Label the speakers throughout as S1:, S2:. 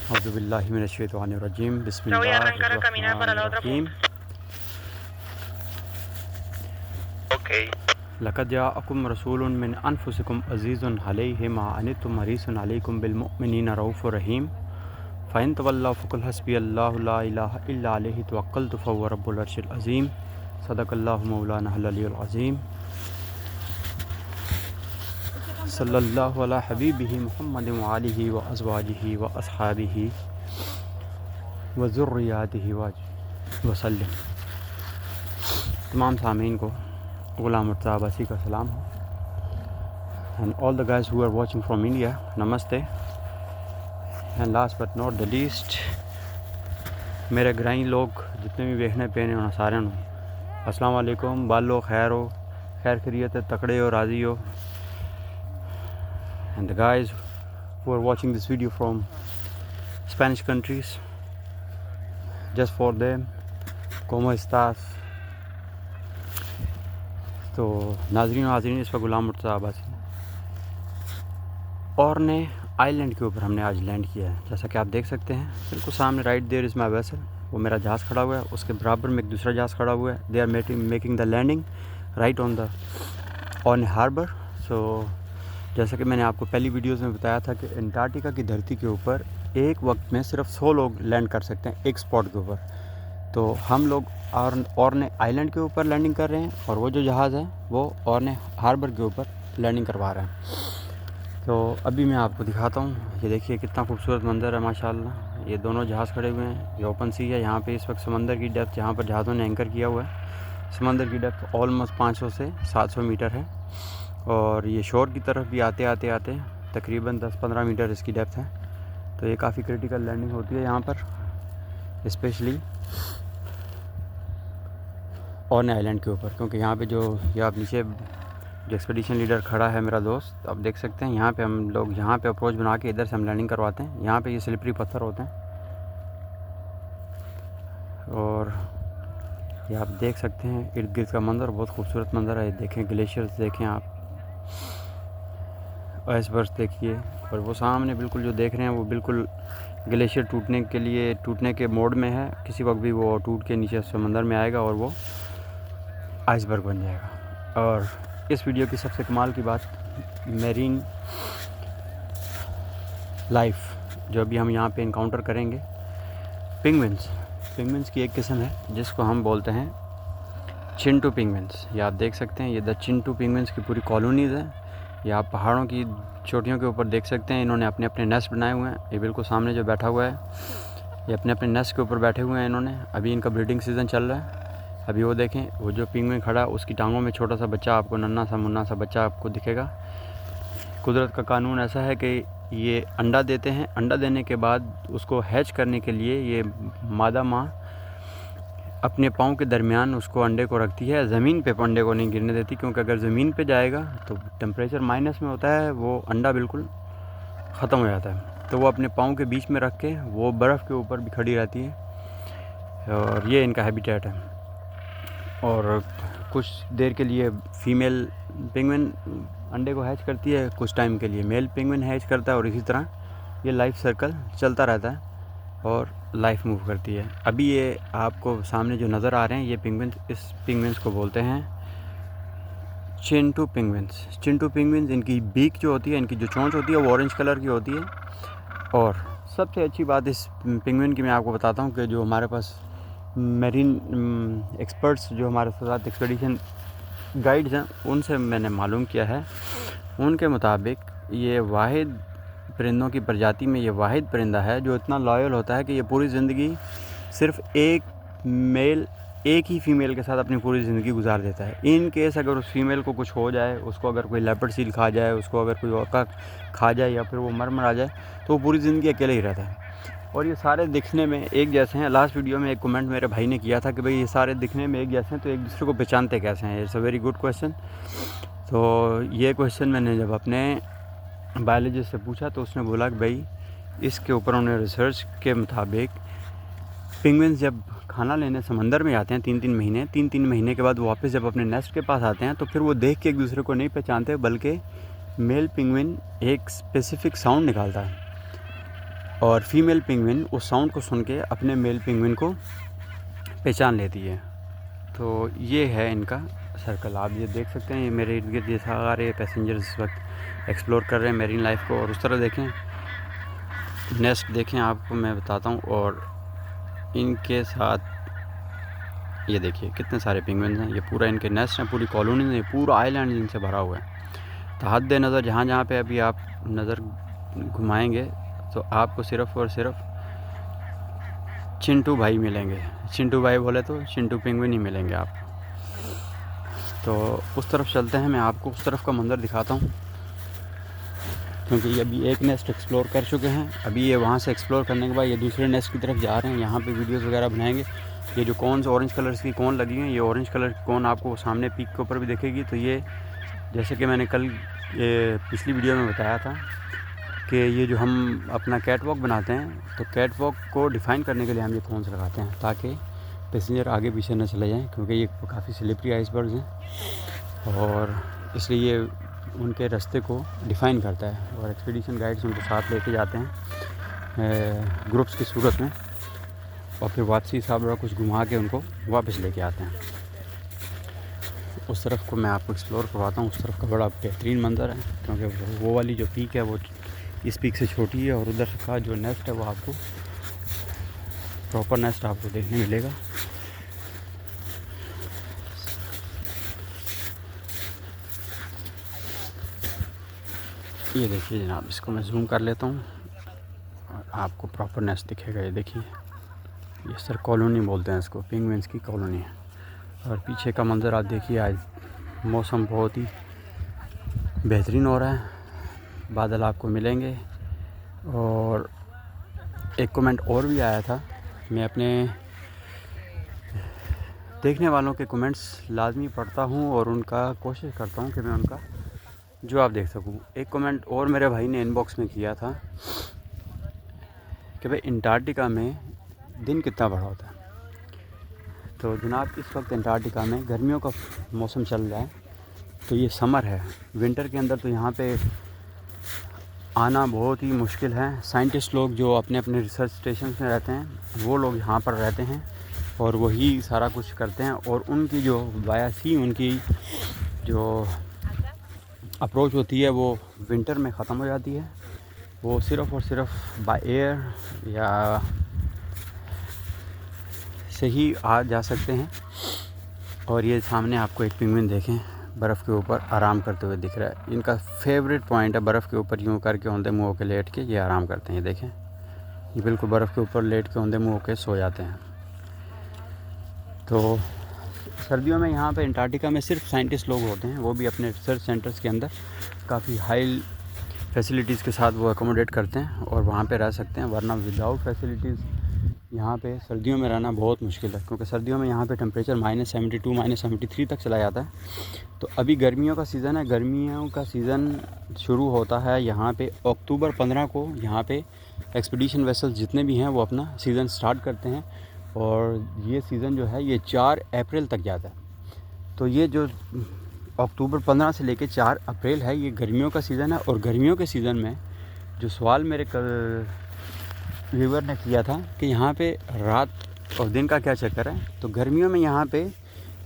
S1: औज़ुबिल्लाहि मिनश्शैतानिर्रजीम बिस्मिल्लाहिर्रहमानिर्रहीम। लक़द जाअकुम रसूलुन मिन अनफुसिकुम अज़ीज़ुन अलैहि मा अनित्तुम हरीसुन अलैकुम बिलमुमिनीना रऊफ़ुर रहीम। फ़इन तवल्लव फ़क़ुल हस्बियल्लाहु ला इलाहा इल्ला अलैहि तवक्कलतु फ़हुव रब्बुल अर्शिल अज़ीम। सदक़ल्लाहु मौलानाल अलियुल अज़ीम। सल्लल्लाहु अला हबीबिही मुहम्मदिन व आलिही व अज़वाजिही व अस्हाबिही व ज़ुर्रिय्यातिही वसल्लम। तमाम सामीन को ग़ुलाम मुर्तज़ा अब्बासी का सलाम हो। And all the guys who are watching from India, नमस्ते। And last but not the least, मेरे ग्राई लोग जितने भी वेखने पे ने सारे अस्सलाम वालेकुम। बालो खैर हो, खैर खैरियत है, तकड़े हो, राज़ी हो। And the guys who are watching this video from Spanish countries, just for them कोमो एस्तास। तो नाज़रीन इस पर ग़ुलाम मुर्तज़ा अब्बासी और ने आइलैंड के ऊपर हमने आज लैंड किया है। जैसा कि आप देख सकते हैं बिल्कुल सामने right there is my vessel, वो मेरा जहाज़ खड़ा हुआ है, उसके बराबर में एक दूसरा जहाज़ खड़ा हुआ है। They are making the landing right on the on harbour. So जैसा कि मैंने आपको पहली वीडियोज़ में बताया था कि अंटार्कटिका की धरती के ऊपर एक वक्त में सिर्फ 100 लोग लैंड कर सकते हैं एक स्पॉट के ऊपर। तो हम लोग और ने आइलैंड के ऊपर लैंडिंग कर रहे हैं, और वो जो जहाज़ है वो और ने हार्बर के ऊपर लैंडिंग करवा रहे हैं। तो अभी मैं आपको दिखाता हूँ। ये देखिए कितना खूबसूरत मंज़र है माशाल्लाह। ये दोनों जहाज़ खड़े हुए हैं, ये ओपन सी है। यहाँ पे इस वक्त समंदर की डेप्थ, जहाँ पर जहाज़ों ने एंकर किया हुआ है, समंदर की डेप्थ ऑलमोस्ट 500 से 700 मीटर है। और ये शोर की तरफ भी आते आते तकरीबन 10-15 मीटर इसकी डेप्थ है। तो ये काफ़ी क्रिटिकल लैंडिंग होती है यहाँ पर, स्पेशली ऑन आइलैंड के ऊपर, क्योंकि यहाँ पे जो ये आप नीचे जो एक्सपीडिशन लीडर खड़ा है मेरा दोस्त, आप देख सकते हैं। यहाँ पे हम लोग यहाँ पे अप्रोच बना के इधर से हम लैंडिंग करवाते हैं। यहाँ पे ये स्लिपरी पत्थर होते हैं, और ये आप देख सकते हैं इर्द गिर्द का मंज़र बहुत खूबसूरत मंज़र है। देखें ग्लेशियर्स, देखें आप आइसबर्ग्स देखिए, और वो सामने बिल्कुल जो देख रहे हैं वो बिल्कुल ग्लेशियर टूटने के मोड में है। किसी वक्त भी वो टूट के नीचे समंदर में आएगा और वो आइसबर्ग बन जाएगा। और इस वीडियो की सबसे कमाल की बात, मेरीन लाइफ जो अभी हम यहाँ पे इनकाउंटर करेंगे, पिंगविन्स की एक किस्म है जिसको हम बोलते हैं चिंटू पिंगविन्स। ये आप देख सकते हैं, ये द चिंटू पिंगविन्स की पूरी कॉलोनीज़ हैं। ये आप पहाड़ों की चोटियों के ऊपर देख सकते हैं। इन्होंने अपने अपने नेस्ट बनाए हुए हैं। ये बिल्कुल सामने जो बैठा हुआ है, ये अपने अपने नेस्ट के ऊपर बैठे हुए हैं इन्होंने। अभी इनका ब्रीडिंग सीज़न चल रहा है। अभी वो देखें, वो जो पिंगविन खड़ा है उसकी टांगों में छोटा सा बच्चा, आपको नन्हा सा मुन्ना सा बच्चा आपको दिखेगा। कुदरत का कानून ऐसा है कि ये अंडा देते हैं। अंडा देने के बाद उसको हैच करने के लिए ये मादा माँ अपने पाँव के दरमियान उसको अंडे को रखती है। ज़मीन पे अंडे को नहीं गिरने देती, क्योंकि अगर ज़मीन पे जाएगा तो टेम्परेचर माइनस में होता है, वो अंडा बिल्कुल ख़त्म हो जाता है। तो वो अपने पाँव के बीच में रख के वो बर्फ़ के ऊपर भी खड़ी रहती है, और ये इनका हैबिटेट है। और कुछ देर के लिए फ़ीमेल पिंगविन अंडे को हैच करती है, कुछ टाइम के लिए मेल पिंगविन हैच करता है, और इसी तरह ये लाइफ सर्कल चलता रहता है और लाइफ मूव करती है। अभी ये आपको सामने जो नज़र आ रहे हैं ये पिंगविन, इस पिंगविन्स को बोलते हैं चिंटू पिंगविन्स। चिंटू पिंगविन्स, इनकी बीक जो होती है, इनकी जो चोंच होती है वो ऑरेंज कलर की होती है। और सबसे अच्छी बात इस पिंगविन की मैं आपको बताता हूँ कि जो हमारे पास मेरीन एक्सपर्ट्स जो हमारे साथ एक्सपीडिशन गाइड्स हैं, उनसे मैंने मालूम किया है, उनके मुताबिक ये वाहिद परिंदों की प्रजाति में ये वाहिद परिंदा है जो इतना लॉयल होता है कि ये पूरी ज़िंदगी सिर्फ एक ही फ़ीमेल के साथ अपनी पूरी ज़िंदगी गुजार देता है। इन केस अगर उस फीमेल को कुछ हो जाए, उसको अगर कोई लेपर्ड सील खा जाए, उसको अगर कोई औका खा जाए, या फिर वो मर आ जाए, तो वो पूरी ज़िंदगी अकेले ही रहता है। और ये सारे दिखने में एक जैसे हैं। लास्ट वीडियो में एक कमेंट मेरे भाई ने किया था कि भाई ये सारे दिखने में एक जैसे हैं तो एक दूसरे को पहचानते कैसे हैं। It's a very good question. तो ये क्वेश्चन मैंने जब अपने बायोलॉजिस्ट से पूछा तो उसने बोला कि भाई इसके ऊपर उन्होंने रिसर्च के मुताबिक पिंगविन्स जब खाना लेने समंदर में जाते हैं 3-3 महीने के बाद वापस जब अपने नेस्ट के पास आते हैं, तो फिर वो देख के एक दूसरे को नहीं पहचानते, बल्कि मेल पिंगविन एक स्पेसिफिक साउंड निकालता है। और फीमेल पिंगविन उस साउंड को सुन के अपने मेल पिंगविन को पहचान लेती है। तो ये है इनका सर्कल, आप ये देख सकते हैं। ये मेरे इर्द गिर्द ये सारे पैसेंजर्स इस वक्त एक्सप्लोर कर रहे हैं मेरीन लाइफ को। और उस तरह देखें, नेस्ट देखें, आपको मैं बताता हूँ। और इनके साथ ये देखिए कितने सारे पिंगविन्स हैं। ये पूरा इनके नेस्ट हैं, पूरी कॉलोनी है, पूरा आइलैंड इनसे भरा हुआ है। तो हद नज़र जहाँ जहाँ पे अभी आप नज़र घुमाएंगे तो आपको सिर्फ़ और सिर्फ चिंटू भाई मिलेंगे। चिंटू भाई बोले तो चिंटू पिंगविन ही मिलेंगे आपको। तो उस तरफ चलते हैं, मैं आपको उस तरफ का मंज़र दिखाता हूँ, क्योंकि ये अभी एक नेस्ट एक्सप्लोर कर चुके हैं। अभी ये वहाँ से एक्सप्लोर करने के बाद ये दूसरे नेस्ट की तरफ जा रहे हैं। यहाँ पे वीडियोस वगैरह बनाएंगे। ये जो कॉन्स ऑरेंज कलर्स की कॉन लगी हैं, ये ऑरेंज कलर की कॉन आपको सामने पीक के ऊपर भी दिखेगी। तो ये जैसे कि मैंने कल ये पिछली वीडियो में बताया था कि ये जो हम अपना कैट वॉक बनाते हैं, तो कैट वॉक को डिफ़ाइन करने के लिए हम ये कॉन्स लगाते हैं ताकि पैसेंजर आगे पीछे न चले जाएं, क्योंकि ये काफ़ी स्लिपरी आइसबर्ग्स हैं और इसलिए ये उनके रास्ते को डिफ़ाइन करता है। और एक्सपीडिशन गाइड्स उनको साथ लेके जाते हैं ग्रुप्स की सूरत में, और फिर वापसी साहब कुछ घुमा के उनको वापस लेके आते हैं। उस तरफ को मैं आपको एक्सप्लोर करवाता हूँ। उस तरफ का बड़ा बेहतरीन मंज़र है, क्योंकि वो वाली जो पीक है वो इस पीक से छोटी है, और उधर का जो नेस्ट है वो आपको प्रॉपर नेस्ट आपको देखने मिलेगा। ये देखिए जनाब, इसको मैं जूम कर लेता हूँ और आपको प्रॉपर नेस्ट दिखेगा। ये देखिए, ये सर कॉलोनी बोलते हैं इसको, पिंगविन्स की कॉलोनी है। और पीछे का मंज़र आप देखिए, आज मौसम बहुत ही बेहतरीन हो रहा है, बादल आपको मिलेंगे। और एक कमेंट और भी आया था, मैं अपने देखने वालों के कमेंट्स लाजमी पढ़ता हूँ और उनका कोशिश करता हूँ कि मैं उनका जवाब देख सकूँ। एक कमेंट और मेरे भाई ने इनबॉक्स में किया था कि भाई अंटार्कटिका में दिन कितना बड़ा होता है। तो जनाब, इस वक्त अंटार्कटिका में गर्मियों का मौसम चल रहा है, तो ये समर है। विंटर के अंदर तो यहाँ पे आना बहुत ही मुश्किल है। साइंटिस्ट लोग जो अपने अपने रिसर्च स्टेशन में रहते हैं, वो लोग यहाँ पर रहते हैं और वही सारा कुछ करते हैं। और उनकी जो वाया सी, उनकी जो अप्रोच होती है वो विंटर में ख़त्म हो जाती है। वो सिर्फ़ और सिर्फ बाय एयर या से ही आ जा सकते हैं। और ये सामने आपको एक पिंगविन देखें, बर्फ़ के ऊपर आराम करते हुए दिख रहा है। इनका फेवरेट पॉइंट है, बर्फ़ के ऊपर यूँ करके औंधे मुँह होकर लेट के ये आराम करते हैं। ये देखें, ये बिल्कुल बर्फ़ के ऊपर लेट के औंधे मुँह होकर सो जाते हैं। तो सर्दियों में यहाँ पे अंटार्कटिका में सिर्फ साइंटिस्ट लोग होते हैं, वो भी अपने रिसर्च सेंटर्स के अंदर काफ़ी हाई फैसिलिटीज़ के साथ वो एकोमोडेट करते हैं और वहाँ पे रह सकते हैं। वरना विदाउट फैसिलिटीज़ यहाँ पे सर्दियों में रहना बहुत मुश्किल है, क्योंकि सर्दियों में यहाँ पे टेम्परेचर -72 -73 तक चला जाता है। तो अभी गर्मियों का सीज़न है, गर्मियों का सीज़न शुरू होता है यहाँ पे अक्टूबर 15 को। यहाँ पे एक्सपीडिशन वेसल्स जितने भी हैं वो अपना सीज़न स्टार्ट करते हैं, और ये सीज़न जो है ये 4 अप्रैल तक जाता है। तो ये जो अक्टूबर 15 से लेके 4 अप्रैल है, ये गर्मियों का सीज़न है। और गर्मियों के सीज़न में जो सवाल मेरे कल व्यूवर ने किया था कि यहाँ पे रात और दिन का क्या चक्कर है, तो गर्मियों में यहाँ पे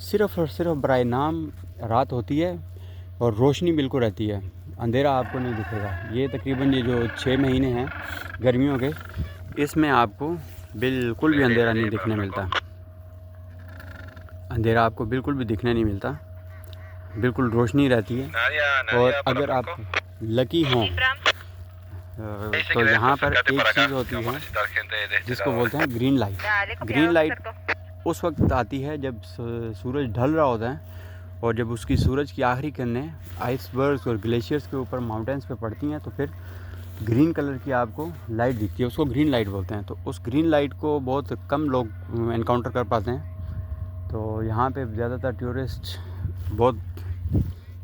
S1: सिर्फ़ और सिर्फ बराए नाम रात होती है और रोशनी बिल्कुल रहती है, अंधेरा आपको नहीं दिखेगा। ये तकरीबन ये जो 6 महीने हैं गर्मियों के, इसमें आपको बिल्कुल भी अंधेरा नहीं दिखने मिलता। अंधेरा आपको बिल्कुल भी दिखने नहीं मिलता, बिल्कुल रोशनी रहती है। और अगर आप लकी हों तो यहाँ पर एक चीज़ होती है जिसको बोलते हैं ग्रीन लाइट। ग्रीन लाइट उस वक्त आती है जब सूरज ढल रहा होता है, और जब उसकी सूरज की आखिरी किरणें आइसबर्ग्स और ग्लेशियर्स के ऊपर माउंटेन्स पे पड़ती हैं, तो फिर ग्रीन कलर की आपको लाइट दिखती है, उसको ग्रीन लाइट बोलते हैं। तो उस ग्रीन लाइट को बहुत कम लोग एनकाउंटर कर पाते हैं। तो यहाँ पे ज़्यादातर टूरिस्ट बहुत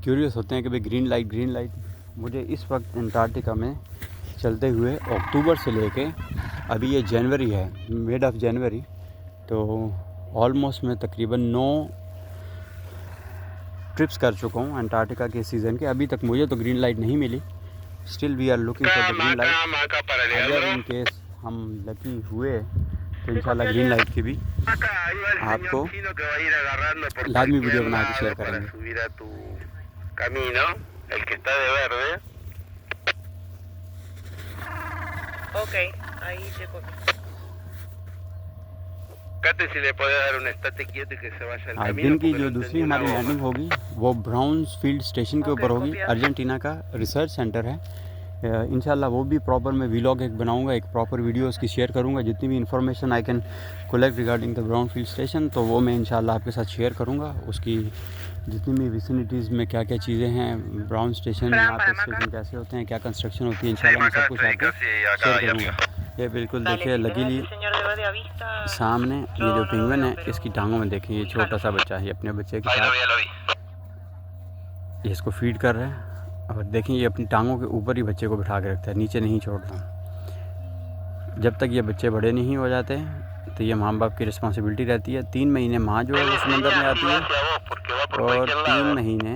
S1: क्यूरियस होते हैं कि भाई ग्रीन लाइट। मुझे इस वक्त अंटार्कटिका में चलते हुए अक्टूबर से लेके अभी ये जनवरी है, मिड ऑफ जनवरी, तो ऑलमोस्ट मैं तकरीबन 9 ट्रिप्स कर चुका हूँ अंटार्कटिका के सीज़न के। अभी तक मुझे तो ग्रीन लाइट नहीं मिली, still we are looking for the green light. अगर इन केस हम लकी हुए तो इंशाल्लाह ग्रीन लाइट की भी आपको लाजमी वीडियो बना के शेयर करेंगे।
S2: Ok, ahí llegó.
S1: दिन की जो दूसरी हमारी लैंडिंग होगी वो ब्राउन्स फील्ड स्टेशन के ऊपर होगी। अर्जेंटीना का रिसर्च सेंटर है। इंशाल्लाह वो भी प्रॉपर मैं व्लॉग एक बनाऊंगा, एक प्रॉपर वीडियो उसकी शेयर करूंगा। जितनी भी information I can collect regarding the brown field station तो वो मैं इंशाल्लाह आपके साथ शेयर करूंगा। उसकी जितनी भी विसिनिटीज़ में क्या क्या चीज़ें हैं, ब्राउन स्टेशन यहाँ पे स्टेशन कैसे होते हैं, क्या कंस्ट्रक्शन होती है, इंशाल्लाह मैं सब कुछ आपको शेयर करूँगा। ये बिल्कुल देखिए लकीली सामने ये जो पेंगुइन है इसकी टांगों में देखिए ये छोटा सा बच्चा है, अपने बच्चे के साथ ये इसको फीड कर रहा है। और देखिए ये अपनी टांगों के ऊपर ही बच्चे को बिठा के रखता है, नीचे नहीं छोड़ता। जब तक ये बच्चे बड़े नहीं हो जाते तो ये माँ बाप की रिस्पॉन्सिबिलिटी रहती है। 3 महीने माँ जो है वो समंदर में आती है और 3 महीने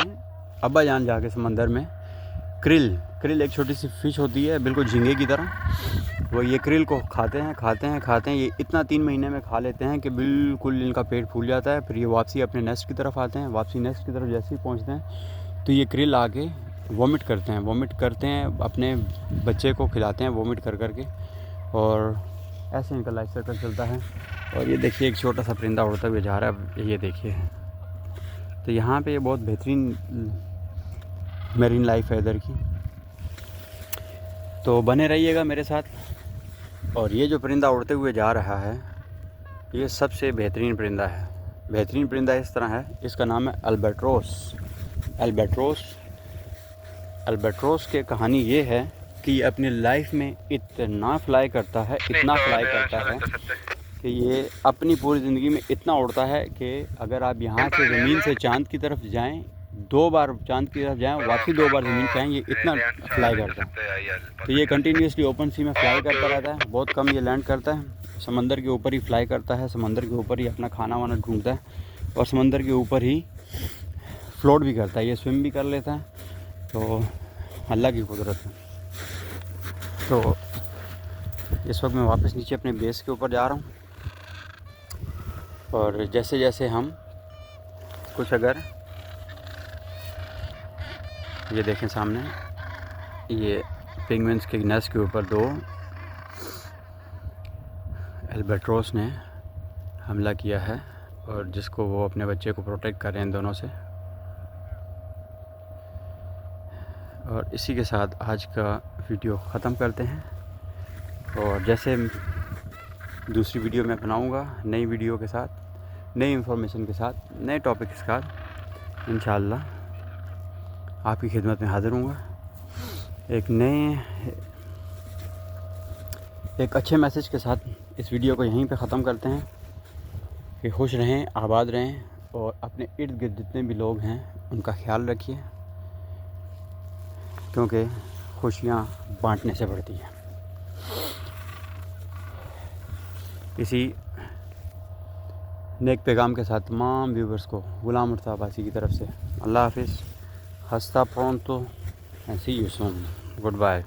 S1: अब्बा जान जाके समंदर में क्रिल एक छोटी सी फ़िश होती है बिल्कुल झींगे की तरह, वो ये क्रिल को खाते हैं। ये इतना 3 महीने में खा लेते हैं कि बिल्कुल इनका पेट फूल जाता है। फिर ये वापसी अपने नेस्ट की तरफ आते हैं। वापसी नेस्ट की तरफ जैसे ही पहुँचते हैं तो ये क्रिल आके वॉमिट करते हैं, अपने बच्चे को खिलाते हैं वॉमिट कर करके, और ऐसे इनका लाइफ साइकिल चलता है। और ये देखिए एक छोटा सा परिंदा उड़ता हुआ जा रहा है, ये देखिए। तो यहाँ पे ये बहुत बेहतरीन मेरीन लाइफ है इधर की। तो बने रहिएगा मेरे साथ। और ये जो परिंदा उड़ते हुए जा रहा है ये सबसे बेहतरीन परिंदा है। बेहतरीन परिंदा इस तरह है, इसका नाम है अल्बाट्रोस की कहानी ये है कि ये अपनी लाइफ में इतना फ्लाई करता है कि ये अपनी पूरी ज़िंदगी में इतना उड़ता है कि अगर आप यहाँ से ज़मीन से चाँद की तरफ जाएं, 2 बार चाँद की तरफ जाएं, वापसी 2 बार ज़मीन पे आएँ, ये इतना फ्लाई करता है। तो ये कंटिन्यूसली ओपन सी में फ्लाई करता रहता है, बहुत कम ये लैंड करता है। समंदर के ऊपर ही फ्लाई करता है, समंदर के ऊपर ही अपना खाना वाना ढूंढता है और समंदर के ऊपर ही फ्लोट भी करता है। ये स्विम भी कर लेता है। तो अल्लाह की कुदरत है। तो इस वक्त मैं वापस नीचे अपने बेस के ऊपर जा रहा हूँ। और जैसे जैसे हम कुछ अगर ये देखें सामने ये पेंगुइन्स के नेस्ट के ऊपर 2 अल्बाट्रोस ने हमला किया है और जिसको वो अपने बच्चे को प्रोटेक्ट कर रहे हैं इन दोनों से। और इसी के साथ आज का वीडियो ख़त्म करते हैं। और जैसे दूसरी वीडियो मैं बनाऊंगा नई वीडियो के साथ, नई इन्फॉर्मेशन के साथ, नए टॉपिक के साथ इंशाअल्लाह आपकी खिदमत में हाज़िर हूँगा। एक अच्छे मैसेज के साथ इस वीडियो को यहीं पे ख़त्म करते हैं कि खुश रहें, आबाद रहें और अपने इर्द गिर्द जितने भी लोग हैं उनका ख्याल रखिए, क्योंकि खुशियाँ बांटने से बढ़ती हैं। इसी नेक पैगाम के साथ तमाम व्यूवर्स को गुलाम मुर्तज़ा अब्बासी की तरफ से अल्लाह हाफिज़, हस्ता प्रोंतो and see you soon, good bye.